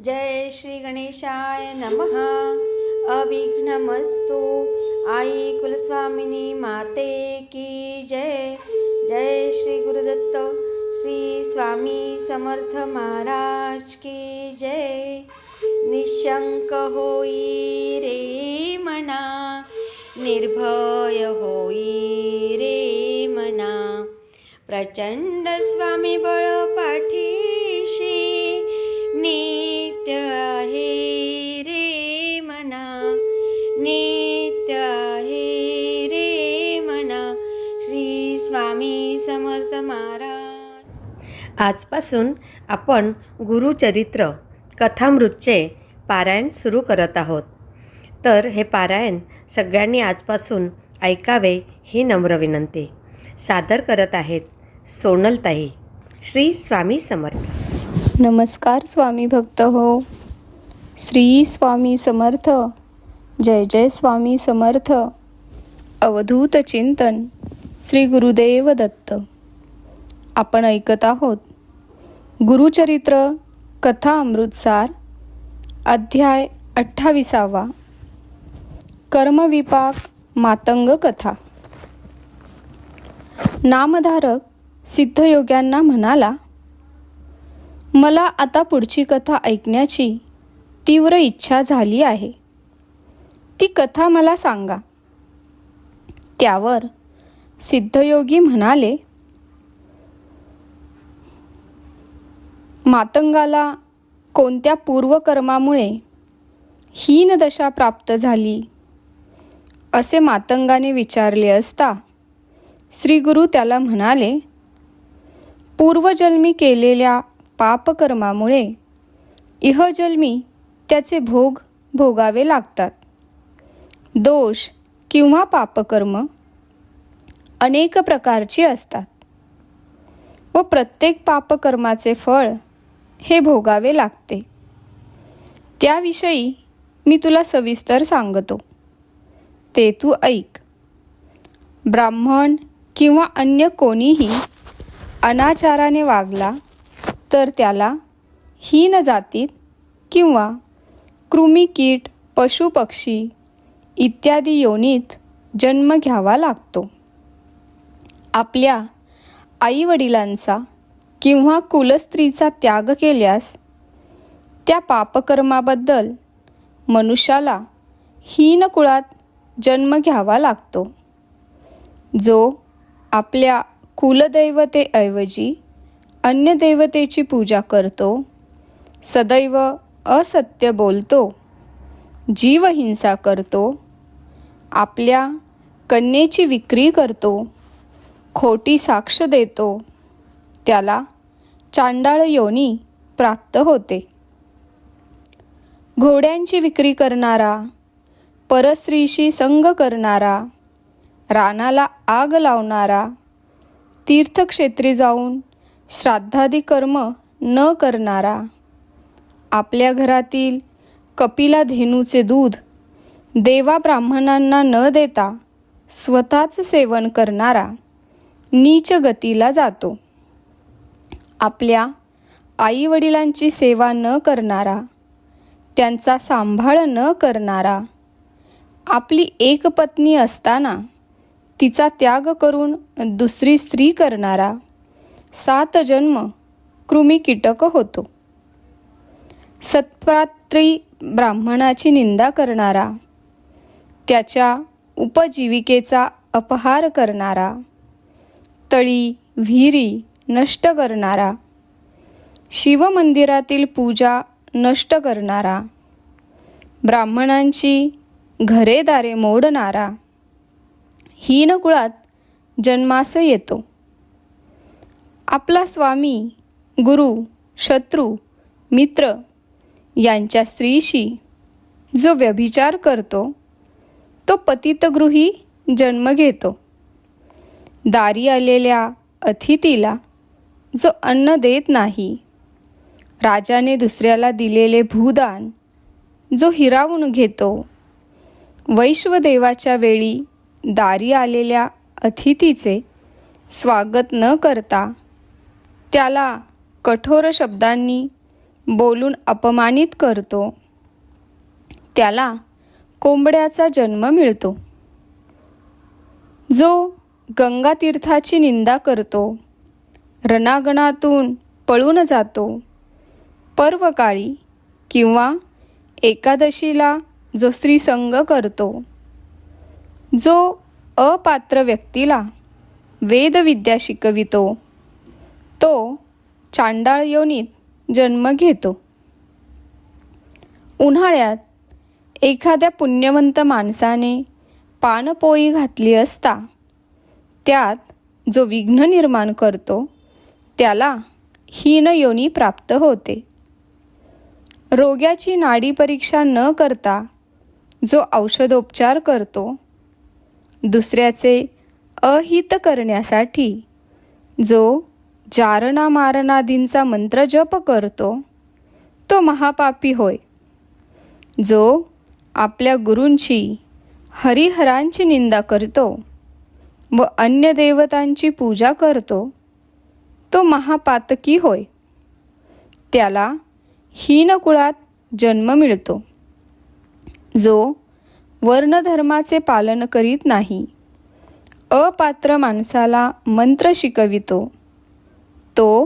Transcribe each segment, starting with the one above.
जय श्री गणेशाय नमः। अविघ्नमस्तु। आई कुलस्वामिनी माते की जय। जय श्री गुरुदत्त श्री स्वामी समर्थ महाराज की जय। निशंक होई रे मना, निर्भय होई रे मना, प्रचंड स्वामी बळ पाठीशी, नित्य आहे रे मना, नित्य आहे रे मना। श्री स्वामी समर्थ महाराज। आजपासून आपण गुरुचरित्र कथामृतचे पारायण सुरू करत आहोत. तर हे पारायण सगळ्यांनी आजपासून ऐकावे ही नम्र विनंती. सादर करत आहेत सोनलताई. श्री स्वामी समर्थ. नमस्कार स्वामी भक्त हो. श्री स्वामी समर्थ. जय जय स्वामी समर्थ. अवधूत चिंतन श्री गुरुदेव दत्त. आपण ऐकत आहोत गुरुचरित्र कथा अमृतसार, अध्याय 28. कर्मविपाक मातंग कथा. नामधारक सिद्धयोग्यांना म्हणाला, मला आता पुढची कथा ऐकण्याची तीव्र इच्छा झाली आहे. ती कथा मला सांगा. त्यावर सिद्धयोगी म्हणाले, मातंगाला कोणत्या पूर्वकर्मामुळे हीन दशा प्राप्त झाली असे मातंगाने विचारले असता श्री गुरु त्याला म्हणाले, पूर्वजन्मी केलेल्या पापकर्मामुळे इहजन्मी त्याचे भोग भोगावे लागतात. दोष किंवा पापकर्म अनेक प्रकारची असतात व प्रत्येक पापकर्माचे फळ हे भोगावे लागते. त्याविषयी मी तुला सविस्तर सांगतो, ते तू ऐक. ब्राह्मण किंवा अन्य कोणीही अनाचाराने वागला तर त्याला हीन जातीत किंवा कृमी, कीट, पशु, पक्षी इत्यादी योनीत जन्म घ्यावा लागतो. आपल्या आईवडिलांचा किंवा कुलस्त्रीचा त्याग केल्यास त्या पापकर्माबद्दल मनुष्याला हीन कुळात जन्म घ्यावा लागतो. जो आपल्या कुलदैवतेऐवजी अन्य देवतेची पूजा करतो, सदैव असत्य बोलतो, जीवहिंसा करतो, आपल्या कन्येची विक्री करतो, खोटी साक्ष देतो, त्याला चांडाळ योनी प्राप्त होते. घोड्यांची विक्री करणारा, परस्त्रीशी संग करणारा, रानाला आग लावणारा, तीर्थक्षेत्री जाऊन श्राद्धादी कर्म न करणारा, आपल्या घरातील कपिला धेनूचे दूध देवा ब्राह्मणांना न देता स्वतःच सेवन करणारा नीच गतीला जातो. आपल्या आईवडिलांची सेवा न करणारा, त्यांचा सांभाळ न करणारा, आपली एक पत्नी असताना तिचा त्याग करून दुसरी स्त्री करणारा 7 जन्म कृमी कीटक होतो. सत्पात्री ब्राह्मणाची निंदा करणारा, त्याच्या उपजीविकेचा अपहार करणारा, तळी विहिरी नष्ट करणारा, शिवमंदिरातील पूजा नष्ट करणारा, ब्राह्मणांची घरेदारे मोडणारा हीन कुळात जन्मास येतो. आपला स्वामी, गुरु, शत्रू, मित्र यांच्या स्त्रीशी जो व्यभिचार करतो तो पतितगृही जन्म घेतो. दारी आलेल्या अतिथीला जो अन्न देत नाही, राजाने दुसऱ्याला दिलेले भूदान जो हिरावून घेतो, वैश्वदेवाच्या वेळी दारी आलेल्या अतिथीचे स्वागत न करता त्याला कठोर शब्दांनी बोलून अपमानित करतो त्याला कोंबड्याचा जन्म मिळतो. जो गंगातीर्थाची निंदा करतो, रणांगणातून पळून जातो, पर्वकाळी किंवा एकादशीला जो स्त्रीसंग करतो, जो अपात्र व्यक्तीला वेदविद्या शिकवितो, तो चांडाळ योनीत जन्म घेतो. उन्हाळ्यात एखाद्या पुण्यवंत माणसाने पानपोई घातली असता त्यात जो विघ्न निर्माण करतो त्याला हीन योनी प्राप्त होते. रोग्याची नाडी परीक्षा न करता जो औषधोपचार करतो, दुसऱ्याचे अहित करण्यासाठी जो जारणा मारणादींचा मंत्र जप करतो, तो महापापी होय. जो आपल्या गुरूंची हरिहरांची निंदा करतो व अन्य देवतांची पूजा करतो, तो महापातकी होय. त्याला हीन कुळात जन्म मिळतो. जो वर्णधर्माचे पालन करीत नाही, अपात्र माणसाला मंत्र शिकवितो, तो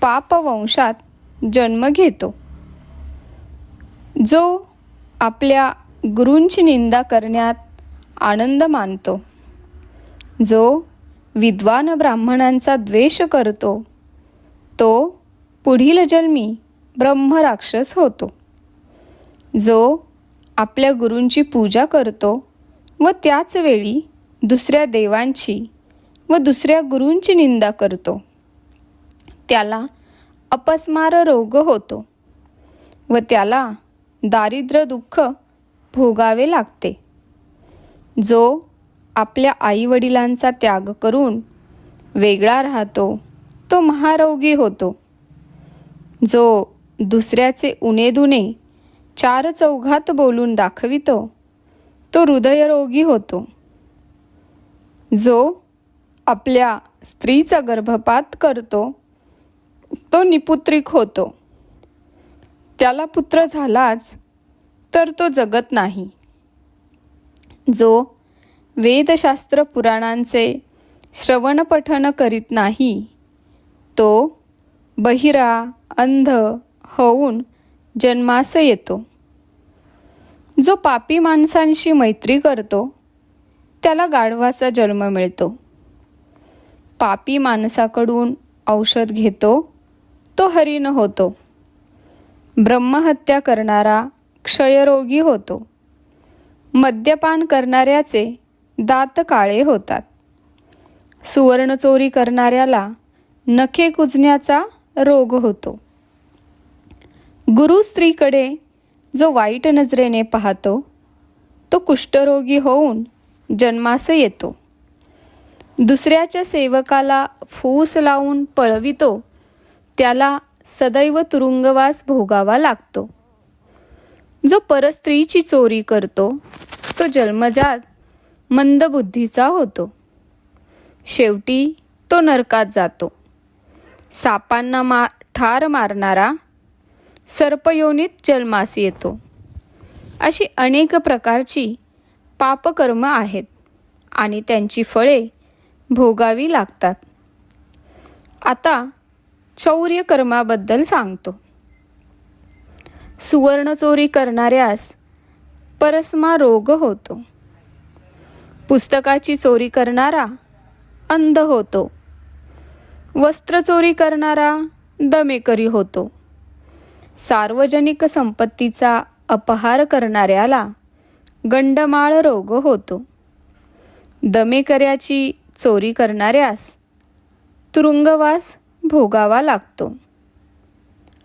पापवंशात जन्म घेतो. जो आपल्या गुरूंची निंदा करण्यात आनंद मानतो, जो विद्वान ब्राह्मणांचा द्वेष करतो, तो पुढील जन्मी ब्रह्मराक्षस होतो. जो आपल्या गुरूंची पूजा करतो व त्याच वेळी दुसऱ्या देवांची व दुसऱ्या गुरूंची निंदा करतो, त्याला अपस्मार रोग होतो व त्याला दारिद्र्य दुःख भोगावे लागते. जो आपल्या आईवडिलांचा त्याग करून वेगळा राहतो, तो महारोगी होतो. जो दुसऱ्याचे उणेदुणे चार चौघात बोलून दाखवितो, तो हृदयरोगी होतो. जो आपल्या स्त्रीचा गर्भपात करतो, तो निपुत्रिक होतो. त्याला पुत्र झालाच तर तो जगत नाही. जो वेदशास्त्र पुराणांचे श्रवणपठन करीत नाही, तो बहिरा अंध होऊन जन्मास येतो. जो पापी माणसांशी मैत्री करतो, त्याला गाढवाचा जन्म मिळतो. पापी माणसाकडून औषध घेतो, तो हरिण होतो. ब्रह्महत्या करणारा क्षयरोगी होतो. मद्यपान करणाऱ्याचे दात काळे होतात. सुवर्णचोरी करणाऱ्याला नखे कुजण्याचा रोग होतो. गुरु स्त्रीकडे जो वाईट नजरेने पाहतो, तो कुष्ठरोगी होऊन जन्मास येतो. दुसऱ्याच्या सेवकाला फूस लावून पळवितो, त्याला सदैव तुरुंगवास भोगावा लागतो. जो परस्त्रीची चोरी करतो, तो जन्मजात मंदबुद्धीचा होतो. शेवटी तो नरकात जातो. सापांना ठार मारणारा सर्पयोनीत जन्मास येतो. अशी अनेक प्रकारची पापकर्म आहेत आणि त्यांची फळे भोगावी लागतात. आता चौर्य कर्माबद्दल सांगतो. सुवर्णचोरी करणाऱ्यास परस्मा रोग होतो. पुस्तकाची चोरी करणारा अंध होतो. वस्त्रचोरी करणारा दमेकरी होतो. सार्वजनिक संपत्तीचा अपहार करणाऱ्याला गंडमाळ रोग होतो. दमेकऱ्याची चोरी करणाऱ्यास तुरुंगवास भोगावा लागतो.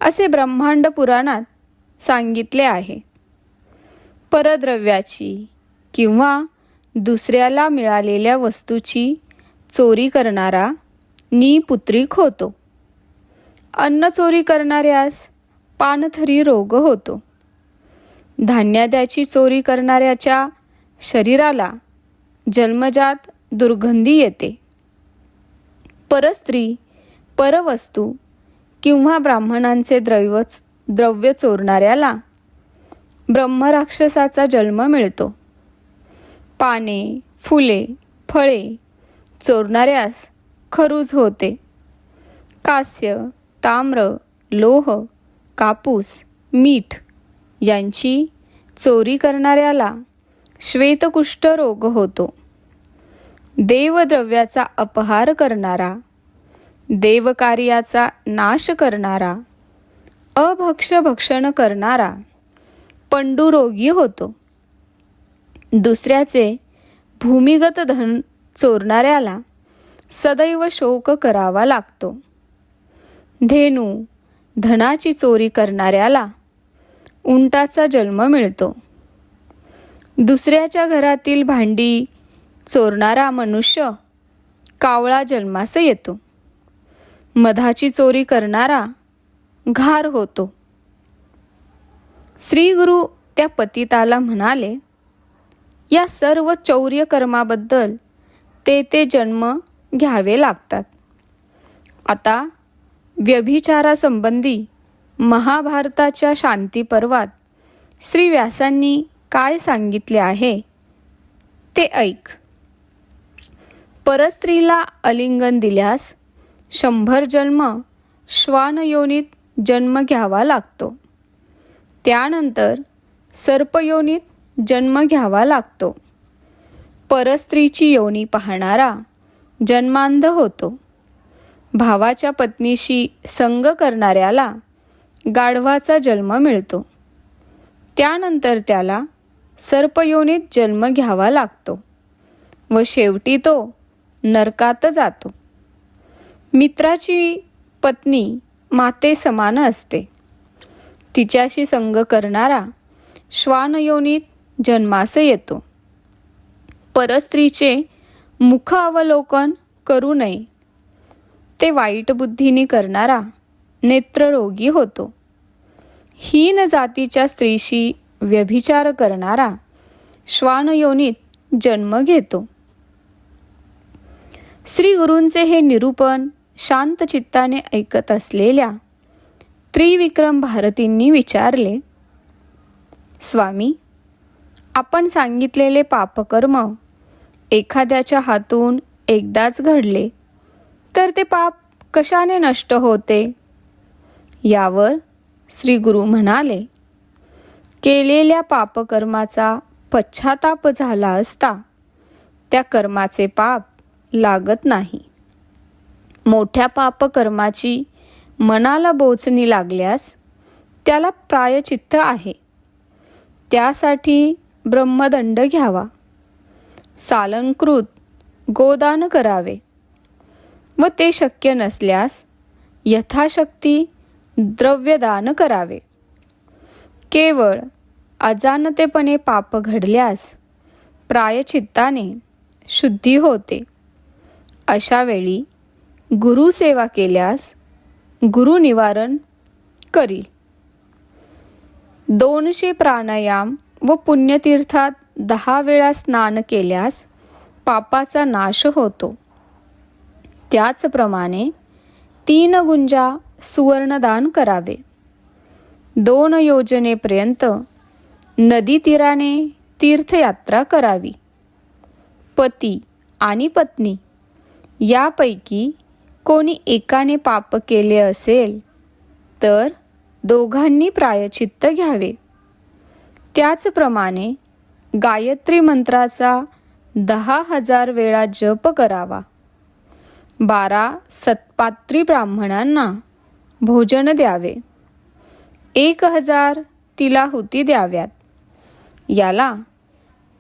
असे ब्रह्मांड पुराणात सांगितले आहे. परद्रव्याची किंवा दुसऱ्याला मिळालेल्या वस्तूची चोरी करणारा निपुत्रिक होतो. अन्न चोरी करणाऱ्यास पाणथरी रोग होतो. धान्याद्याची चोरी करणाऱ्याच्या शरीराला जन्मजात दुर्गंधी येते. परस्त्री, परवस्तू किंवा ब्राह्मणांचे द्रव्य चोरणाऱ्याला ब्रह्मराक्षसाचा जन्म मिळतो. पाने, फुले, फळे चोरणाऱ्यास खरूज होते. कांस्य, ताम्र, लोह, कापूस, मीठ यांची चोरी करणाऱ्याला श्वेतकुष्ठ रोग होतो. देवद्रव्याचा अपहार करणारा, देवकार्याचा नाश करणारा, भक्षण करणारा पंडुरोगी होतो. दुसऱ्याचे भूमिगत धन चोरणाऱ्याला सदैव शोक करावा लागतो. धेनू, धनाची चोरी करणाऱ्याला उंटाचा जन्म मिळतो. दुसऱ्याच्या घरातील भांडी चोरणारा मनुष्य कावळा जन्मास येतो. मधाची चोरी करणारा घार होतो. श्रीगुरु त्या पतिताला म्हणाले, या सर्व चौर्य कर्माबद्दल ते जन्म घ्यावे लागतात. आता व्यभिचारासंबंधी महाभारताच्या शांती पर्वात श्री व्यासांनी काय सांगितले आहे ते ऐक. परस्त्रीला आलिंगन दिल्यास 100 जन्म श्वानयोनीत जन्म घ्यावा लागतो. त्यानंतर सर्पयोनीत जन्म घ्यावा लागतो. परस्त्रीची योनी पाहणारा जन्मांध होतो. भावाच्या पत्नीशी संग करणाऱ्याला गाढवाचा जन्म मिळतो. त्यानंतर त्याला सर्पयोनीत जन्म घ्यावा लागतो व शेवटी तो नरकात जातो. मित्राची पत्नी माते समान असते. तिच्याशी संग करणारा श्वानयोनीत जन्मास येतो. परस्त्रीचे मुख अवलोकन करू नये. ते वाईट बुद्धीने करणारा नेत्ररोगी होतो. हीन जातीच्या स्त्रीशी व्यभिचार करणारा श्वानयोनीत जन्म घेतो. श्री गुरूंचे हे निरूपण शांत चित्ताने ऐकत असलेल्या त्रिविक्रम भारतींनी विचारले, स्वामी, आपण सांगितलेले पापकर्म एखाद्याच्या हातून एकदाच घडले तर ते पाप कशाने नष्ट होते? यावर श्री गुरु म्हणाले, केलेल्या पापकर्माचा पश्चाताप झाला असता त्या कर्माचे पाप लागत नाही. मोठ्या पापकर्माची मनाला बोचणी लागल्यास त्याला प्रायचित्त आहे. त्यासाठी ब्रह्मदंड घ्यावा, सालंकृत गोदान करावे व ते शक्य नसल्यास यथाशक्ती द्रव्यदान करावे. केवळ अजाणतेपणे पाप घडल्यास प्रायचित्ताने शुद्धी होते. अशा वेळी गुरुसेवा केल्यास गुरु निवारण करील. 200 प्राणायाम व पुण्यतीर्थात 10 वेळा स्नान केल्यास पापाचा नाश होतो. त्याचप्रमाणे 3 गुंजा सुवर्णदान करावे. 2 योजनेपर्यंत नदी तीराने तीर्थयात्रा करावी. पती आणि पत्नी यापैकी कोणी एकाने पाप केले असेल तर दोघांनी प्रायचित्त घ्यावे. त्याचप्रमाणे गायत्री मंत्राचा 10,000 वेळा जप करावा. 12 सत्पात्री ब्राह्मणांना भोजन द्यावे. 1000 तिलाहुती द्याव्यात. याला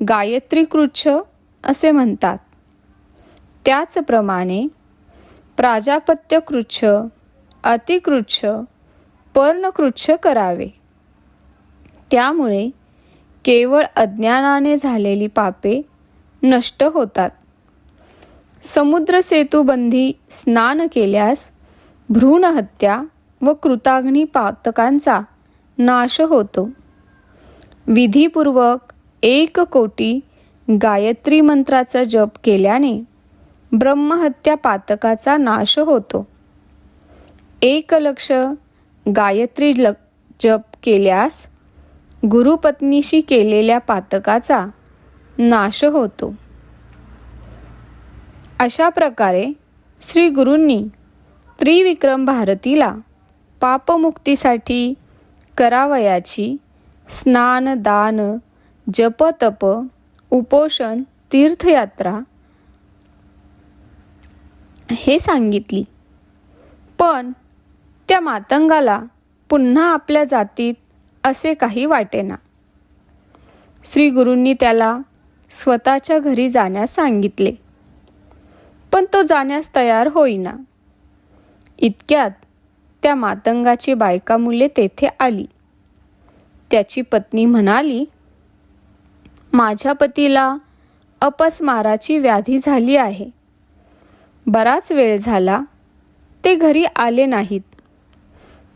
गायत्री कृच्छ असे म्हणतात. त्याचप्रमाणे प्राजापत्य कृच्छ, अतिकृच्छ, पर्णकृच्छ करावे. त्यामुळे केवळ अज्ञानाने झालेली पापे नष्ट होतात. समुद्र सेतुबंधी स्नान केल्यास भ्रूणहत्या व कृताग्नी पातकांचा नाश होतो. विधीपूर्वक 1 कोटी गायत्री मंत्राचा जप केल्याने ब्रह्महत्या पातकाचा नाश होतो. 1 लक्ष गायत्री जप केल्यास गुरुपत्नीशी केलेल्या पातकाचा नाश होतो. अशा प्रकारे श्री गुरूंनी त्रिविक्रम भारतीला पापमुक्तीसाठी करावयाची स्नान, दान, जप, तप, उपोषण, तीर्थयात्रा हे सांगितली. पण त्या मातंगाला पुन्हा आपल्या जातीत असे काही वाटेना. श्री गुरूंनी त्याला स्वतःच्या घरी जाण्यास सांगितले, पण तो जाण्यास तयार होईना. इतक्यात त्या मातंगाची बायका मुले तेथे आली. त्याची पत्नी म्हणाली, माझ्या पतीला अपस्माराची व्याधी झाली आहे. बराच वेळ झाला ते घरी आले नाहीत,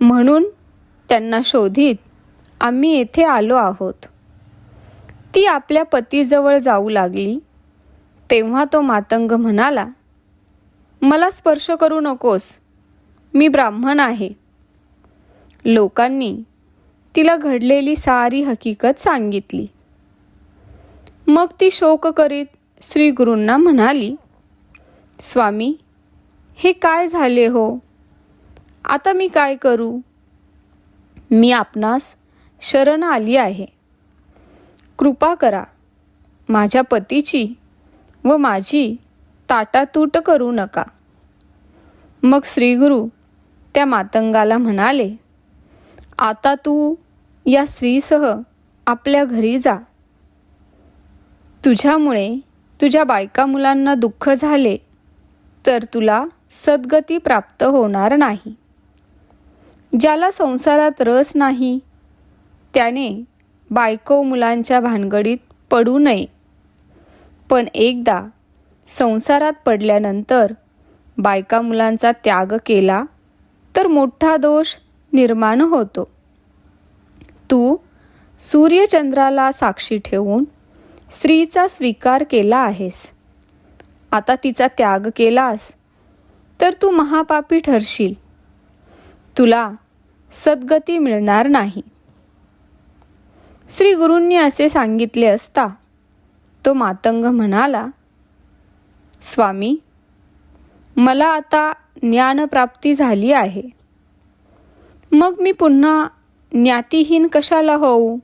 म्हणून त्यांना शोधित आम्ही येथे आलो आहोत. ती आपल्या पतीजवळ जाऊ लागली तेव्हा तो मातंग म्हणाला, मला स्पर्श करू नकोस, मी ब्राह्मण आहे. लोकांनी तिला घडलेली सारी हकीकत सांगितली. मग ती शोक करीत श्री गुरूंना म्हणाली, स्वामी, हे काय झाले हो? आता मी काय करू? मी आपणास शरण आली आहे. कृपा करा, माझ्या पतीची व माझी ताटातूट करू नका. मग श्रीगुरु त्या मातंगाला म्हणाले, आता तू या स्त्रीसह आपल्या घरी जा. तुझ्यामुळे तुझ्या बायका मुलांना दुःख झाले तर तुला सद्गती प्राप्त होणार नाही. ज्याला संसारात रस नाही त्याने बायको मुलांच्या भानगडीत पडू नये. पण एकदा संसारात पडल्यानंतर बायका मुलांचा त्याग केला तर मोठा दोष निर्माण होतो. तू सूर्यचंद्राला साक्षी ठेवून स्त्रीचा स्वीकार केला आहेस. आता तिचा त्याग केलास तर तू महापापी ठरशील. तुला सद्गती मिळणार नाही. श्री गुरूंनी असे सांगितले असता तो मातंग म्हणाला, स्वामी, मला आता ज्ञानप्राप्ती झाली आहे. मग मी पुन्हा ज्ञातिहीन कशाला होऊ?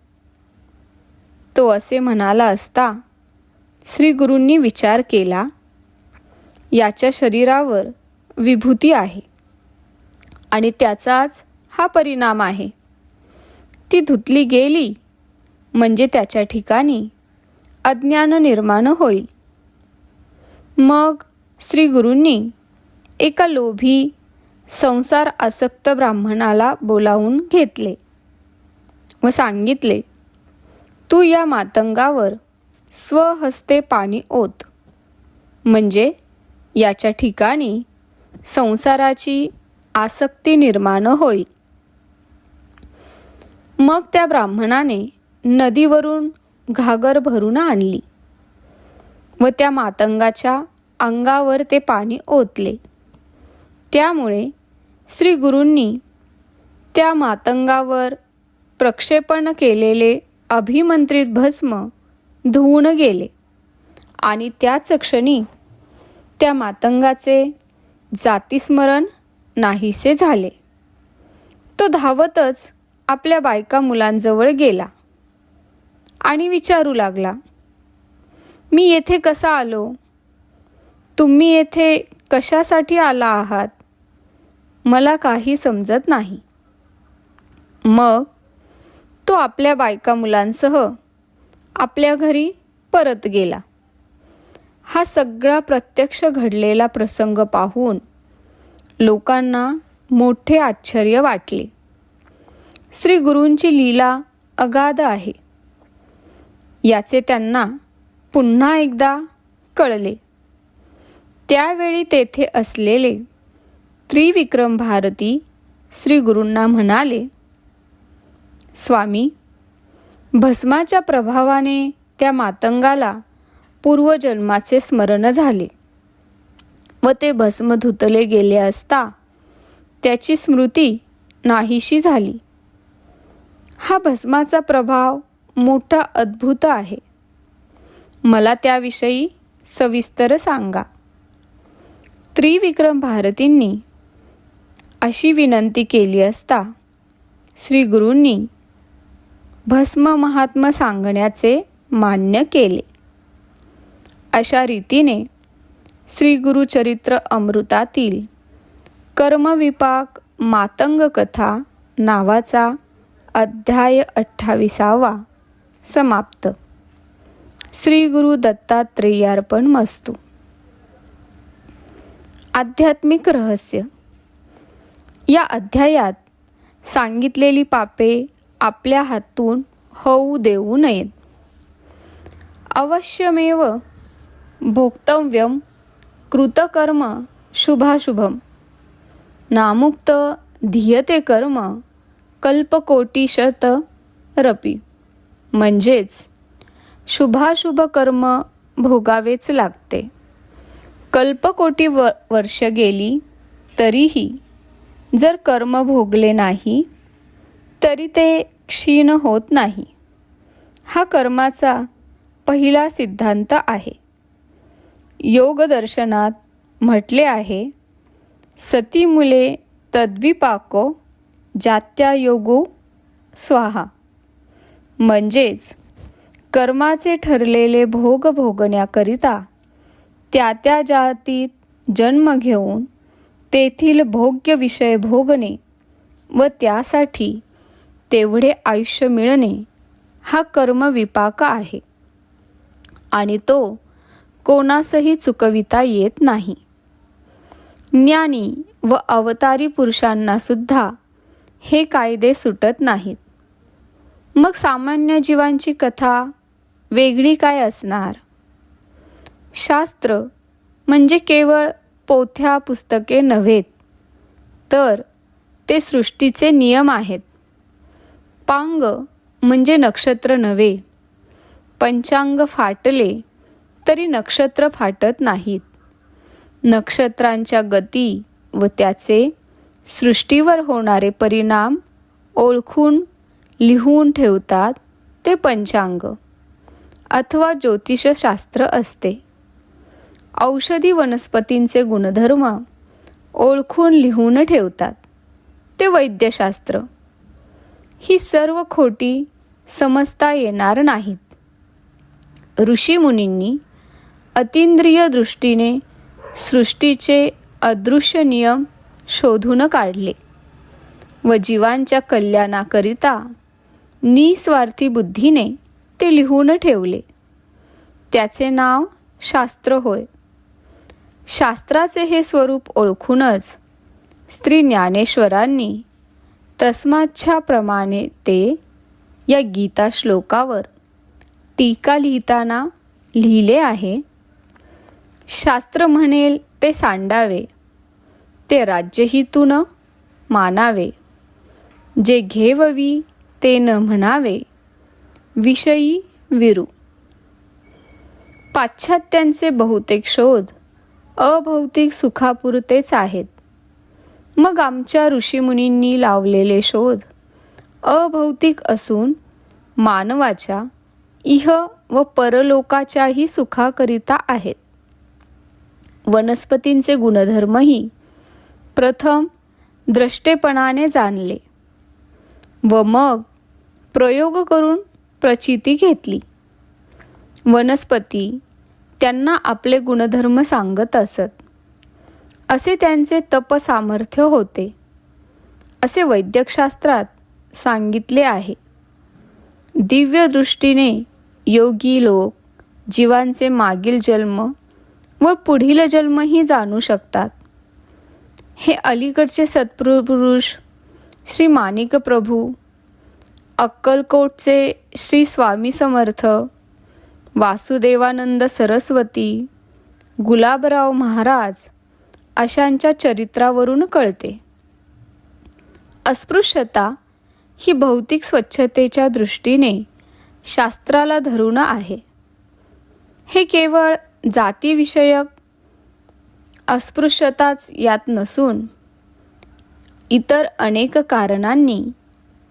तो असे म्हणाला असता श्री गुरूंनी विचार केला, याच्या शरीरावर विभूती आहे आणि त्याचाच हा परिणाम आहे. ती धुतली गेली म्हणजे त्याच्या ठिकाणी अज्ञान निर्माण होईल. मग श्री गुरूंनी एका लोभी संसार आसक्त ब्राह्मणाला बोलावून घेतले व सांगितले, तू या मातंगावर स्वहस्ते पाणी ओत, म्हणजे याच्या ठिकाणी संसाराची आसक्ती निर्माण होईल. मग त्या ब्राह्मणाने नदीवरून घागर भरून आणली व त्या मातंगाच्या अंगावर ते पाणी ओतले. त्यामुळे श्री गुरूंनी त्या मातंगावर प्रक्षेपण केलेले अभिमंत्रित भस्म धुवून गेले आणि त्याच क्षणी त्या मातंगाचे जातीस्मरण नाहीसे झाले. तो धावतच आपल्या बायका मुलांजवळ गेला आणि विचारू लागला, मी येथे कसा आलो? तुम्ही येथे कशासाठी आला आहात? मला काही समजत नाही. मग तो आपल्या बायका मुलांसह आपल्या घरी परत गेला. हा सगळा प्रत्यक्ष घडलेला प्रसंग पाहून लोकांना मोठे आश्चर्य वाटले. श्री गुरूंची लीला अगाध आहे याचे त्यांना पुन्हा एकदा कळले. त्यावेळी तेथे असलेले त्रिविक्रम भारती श्री गुरूंना म्हणाले, स्वामी, भस्माच्या प्रभावाने त्या मातंगाला पूर्वजन्माचे स्मरण झाले व ते भस्म धुतले गेले असता त्याची स्मृती नाहीशी झाली. हा भस्माचा प्रभाव मोठा अद्भुत आहे. मला त्याविषयी सविस्तर सांगा. त्रिविक्रम भारतींनी अशी विनंती केली असता श्री गुरूंनी भस्म महात्म्य सांगण्याचे मान्य केले. अशा रीतीने श्री गुरुचरित्र अमृतातील कर्मविपाक मातंग कथा नावाचा अध्याय 28 समाप्त. श्री गुरु दत्तात्रेयार्पणमस्तु. आध्यात्मिक रहस्य. या अध्यायात सांगितलेली पापे आपल्या हातून होऊ देऊ नयेत. अवश्यमेव भोक्तव्यम कृतकर्म शुभाशुभम नामुक्त धियते कर्म कल्पकोटिशत रपी. म्हणजेच शुभाशुभ कर्म भोगावेच लागते. कल्पकोटी वर्ष गेली तरीही जर कर्म भोगले नाही तरी ते क्षीण होत नाही. हा कर्माचा पहिला सिद्धांत आहे. योग दर्शनात म्हटले आहे, सती मुले तद्विपाको जात्या योगो स्वाहा. म्हणजेच कर्माचे ठरलेले भोग भोगण्याकरिता त्या त्या जातीत जन्म घेऊन तेथील भोग्य विषय भोगणे व त्यासाठी तेवढे आयुष्य मिळणे हा कर्मविपाक आहे आणि तो कोणासही चुकविता येत नाही. ज्ञानी व अवतारी पुरुषांना सुद्धा हे कायदे सुटत नाहीत. मग सामान्य जीवांची कथा वेगळी काय असणार? शास्त्र म्हणजे केवळ पोथ्या पुस्तके नव्हेत, तर ते सृष्टीचे नियम आहेत. पांग म्हणजे नक्षत्र नव्हे. पंचांग फाटले तरी नक्षत्र फाटत नाहीत. नक्षत्रांच्या गती व त्याचे सृष्टीवर होणारे परिणाम ओळखून लिहून ठेवतात ते पंचांग अथवा ज्योतिषशास्त्र असते. औषधी वनस्पतींचे गुणधर्म ओळखून लिहून ठेवतात ते वैद्यशास्त्र. ही सर्व खोटी समजता येणार नाहीत. ऋषीमुनींनी अतींद्रिय दृष्टीने सृष्टीचे अदृश्य नियम शोधून काढले व जीवांच्या कल्याणाकरिता निस्वार्थी बुद्धीने ते लिहून ठेवले. त्याचे नाव शास्त्र होय. शास्त्राचे हे स्वरूप ओळखूनच श्री ज्ञानेश्वरांनी तस्माच्छा प्रमाणे ते या गीता श्लोकावर टीका लिहिताना लिहिले आहे, शास्त्र म्हणेल ते सांडावे, ते राज्यहितू न मानावे, जे घेववी ते न म्हणावे, विषयी विरू. पाश्चात्यांचे बहुतेक शोध अभौतिक सुखापुरतेच आहेत. मग आमच्या ऋषीमुनींनी लावलेले शोध अभौतिक असून मानवाच्या इह व परलोकाच्याही सुखाकरिता आहेत. वनस्पतींचे गुणधर्मही प्रथम द्रष्टेपणाने जाणले व मग प्रयोग करून प्रचिती घेतली. वनस्पती त्यांना आपले गुणधर्म सांगत असत. असे त्यांचे तप सामर्थ्य होते असे वैद्यकशास्त्रात सांगितले आहे. दिव्य दृष्टीने योगी लोक जीवांचे मागील जन्म व पुढील जन्मही जाणू शकतात. हे अलीकडचे सत्पुरुष श्री माणिक प्रभू, अक्कलकोटचे श्री स्वामी समर्थ, वासुदेवानंद सरस्वती, गुलाबराव महाराज अशांच्या चरित्रावरून कळते. अस्पृश्यता ही भौतिक स्वच्छतेच्या दृष्टीने शास्त्राला धरून आहे. हे केवळ जातीविषयक अस्पृश्यताच यात नसून इतर अनेक कारणांनी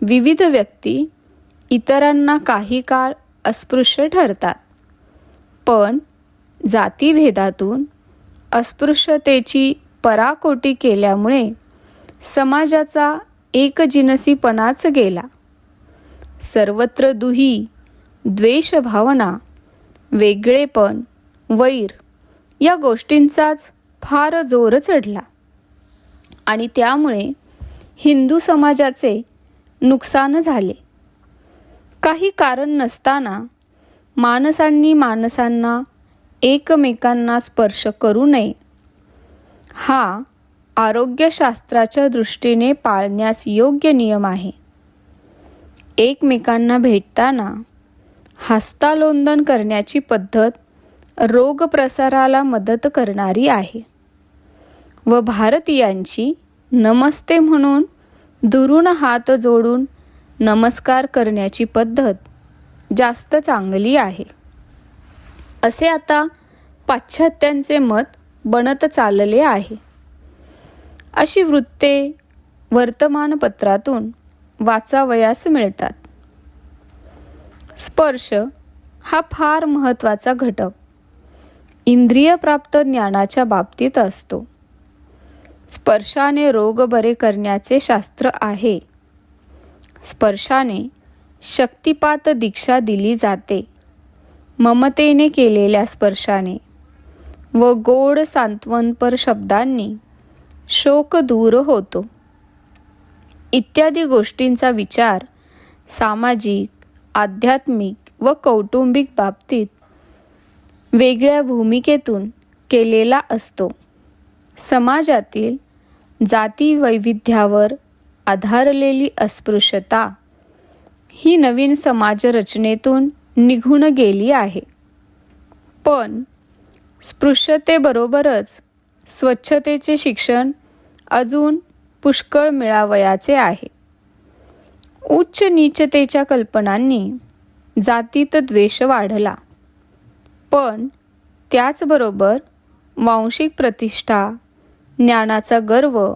विविध व्यक्ती इतरांना काही काळ अस्पृश्य ठरतात. पण जातीभेदातून अस्पृश्यतेची पराकोटी केल्यामुळे समाजाचा एकजिनसीपणाच गेला. सर्वत्र दुही, द्वेषभावना, वेगळेपण, वैर या गोष्टींचाच फार जोर चढला आणि त्यामुळे हिंदू समाजाचे नुकसान झाले. काही कारण नसताना माणसांना एकमेकांना स्पर्श करू नये हा आरोग्यशास्त्राच्या दृष्टीने पाळण्यास योग्य नियम आहे. एकमेकांना भेटताना हस्तालोंदन करण्याची पद्धत रोगप्रसाराला मदत करणारी आहे व भारतीयांची नमस्ते म्हणून दुरून हात जोडून नमस्कार करण्याची पद्धत जास्त चांगली आहे, असे आता पाश्चात्यांचे मत बनत चालले आहे. अशी वृत्ते वर्तमानपत्रातून वाचावयास मिळतात. स्पर्श हा फार महत्त्वाचा घटक इंद्रियप्राप्त ज्ञानाच्या बाबतीत असतो. स्पर्शाने रोग बरे करण्याचे शास्त्र आहे. स्पर्शाने शक्तिपात दीक्षा दिली जाते. ममतेने केलेल्या स्पर्शाने व गोड सांत्वनपर शब्दांनी शोक दूर होतो. इत्यादी गोष्टींचा विचार सामाजिक, आध्यात्मिक व कौटुंबिक बाबतीत वेगळ्या भूमिकेतून केलेला असतो. समाजातील जाती वैविध्यावर आधारलेली अस्पृश्यता ही नवीन समाजरचनेतून निघून गेली आहे. पण स्पृश्यतेबरोबरच स्वच्छतेचे शिक्षण अजून पुष्कळ मिळावयाचे आहे. उच्च नीचतेच्या कल्पनांनी जातीत द्वेष वाढला. पण त्याचबरोबर वांशिक प्रतिष्ठा, ज्ञानाचा गर्व,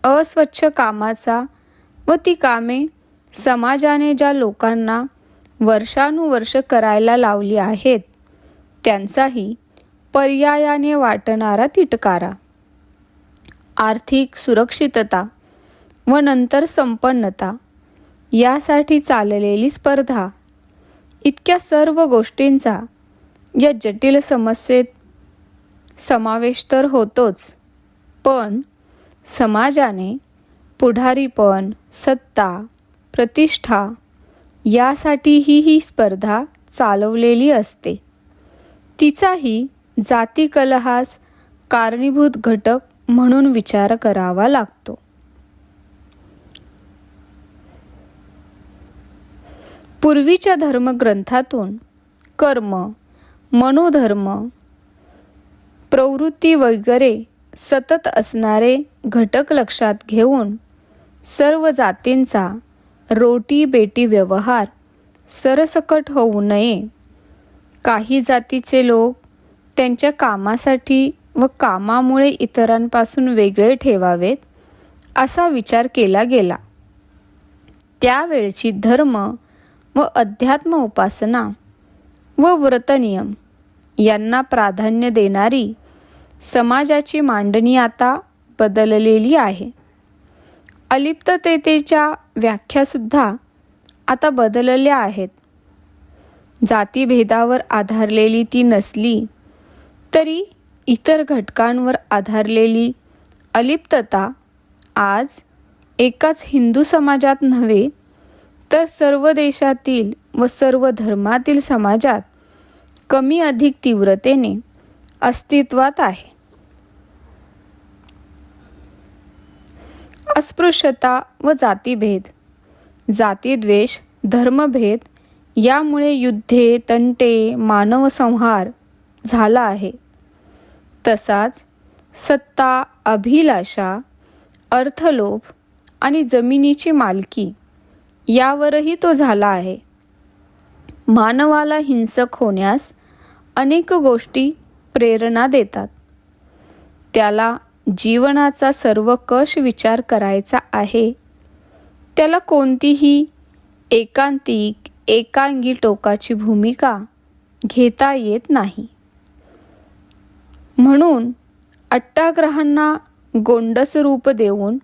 अस्वच्छ कामाचा व ती कामे समाजाने ज्या लोकांना वर्षानुवर्ष करायला लावली आहेत त्यांचाही पर्यायाने वाटणारा तिटकारा, आर्थिक सुरक्षितता व नंतर संपन्नता यासाठी चाललेली स्पर्धा, इतक्या सर्व गोष्टींचा या जटिल समस्येत समावेश तर होतोच, पण समाजाने पुढारीपण, सत्ता, प्रतिष्ठा यासाठीही ही स्पर्धा चालवलेली असते. तिचाही जाती कलहास कारणीभूत घटक म्हणून विचार करावा लागतो. पूर्वीच्या धर्मग्रंथातून कर्म, मनोधर्म, प्रवृत्ती वगैरे सतत असणारे घटक लक्षात घेऊन सर्व जातींचा रोटी-बेटी व्यवहार सरसकट होऊ नये, काही जातीचे लोक त्यांच्या कामासाठी व कामामुळे इतरांपासून वेगळे ठेवावेत असा विचार केला गेला. त्यावेळची धर्म व अध्यात्म उपासना व व्रतनियम यांना प्राधान्य देणारी समाजाची मांडणी आता बदललेली आहे. अलिप्ततेच्या व्याख्यासुद्धा आता बदलल्या आहेत. जातीभेदावर आधारलेली ती नसली तरी इतर घटकांवर आधारलेली अलिप्तता आज एकाच हिंदू समाजात नव्हे तर सर्व देशातील व सर्व धर्मातील समाजात कमी अधिक तीव्रतेने अस्तित्वात आहे. अस्पृश्यता व जातीभेद, जातीद्वेष, धर्मभेद यामुळे युद्धे, तंटे, मानवसंहार झाला आहे. तसाच सत्ता, अभिलाषा, अर्थलोभ आणि जमिनीची मालकी यावरही तो झाला आहे. मानवाला हिंसक होण्यास अनेक गोष्टी प्रेरणा देतात. त्याला जीवनाचा सर्वकष विचार करायचा आहे. त्याला कोणतीही एकांतिक एकांगी टोकाची भूमिका घेता येत नाही. म्हणून अट्टाग्रहांना गोंडस रूप देऊन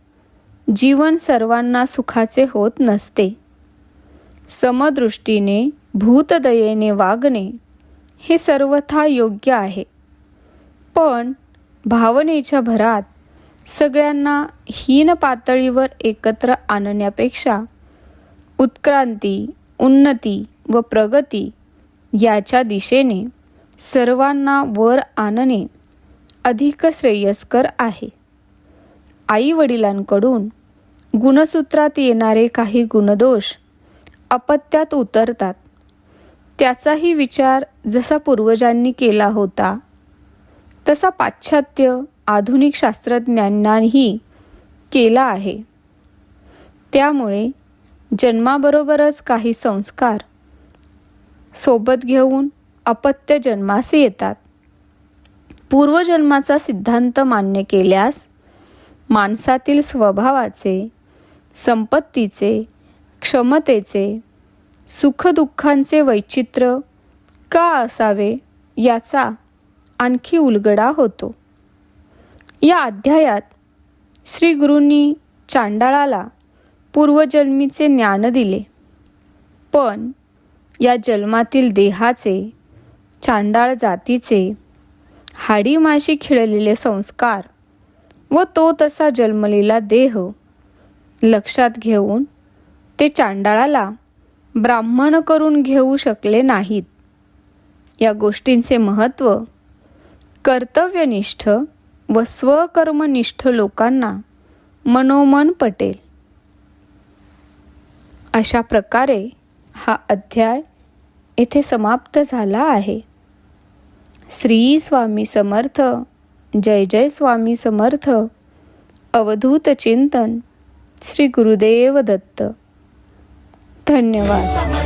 जीवन सर्वांना सुखाचे होत नसते. समदृष्टीने भूतदयेने वागणे हे सर्वथा योग्य आहे. पण भावनेच्या भरात सगळ्यांना हीन पातळीवर एकत्र आणण्यापेक्षा उत्क्रांती, उन्नती व प्रगती याच्या दिशेने सर्वांना वर आणणे अधिक श्रेयस्कर आहे. आई वडिलांकडून गुणसूत्रात येणारे काही गुणदोष अपत्यात उतरतात. त्याचाही विचार जसा पूर्वजांनी केला होता तसा पाश्चात्य आधुनिक शास्त्रज्ञांनाही केला आहे. त्यामुळे जन्माबरोबरच काही संस्कार सोबत घेऊन अपत्य जन्मास येतात. पूर्वजन्माचा सिद्धांत मान्य केल्यास माणसातील स्वभावाचे, संपत्तीचे, क्षमतेचे, सुखदुःखांचे वैचित्र्य का असावे याचा आणखी उलगडा होतो. या अध्यायात श्री गुरूंनी चांडाळाला पूर्वजन्मीचे ज्ञान दिले. पण या जन्मातील देहाचे, चांडाळ जातीचे, हाडीमाशी खिळलेले संस्कार व तो तसा जन्मलेला देह लक्षात घेऊन ते चांडाळाला ब्राह्मण करून घेऊ शकले नाहीत. या गोष्टींचे महत्त्व कर्तव्यनिष्ठ व स्वकर्मनिष्ठ लोकांना मनोमन पटेल. अशा प्रकारे हा अध्याय येथे समाप्त झाला आहे. श्री स्वामी समर्थ. जय जय स्वामी समर्थ. अवधूत चिंतन श्री गुरुदेव दत्त. धन्यवाद.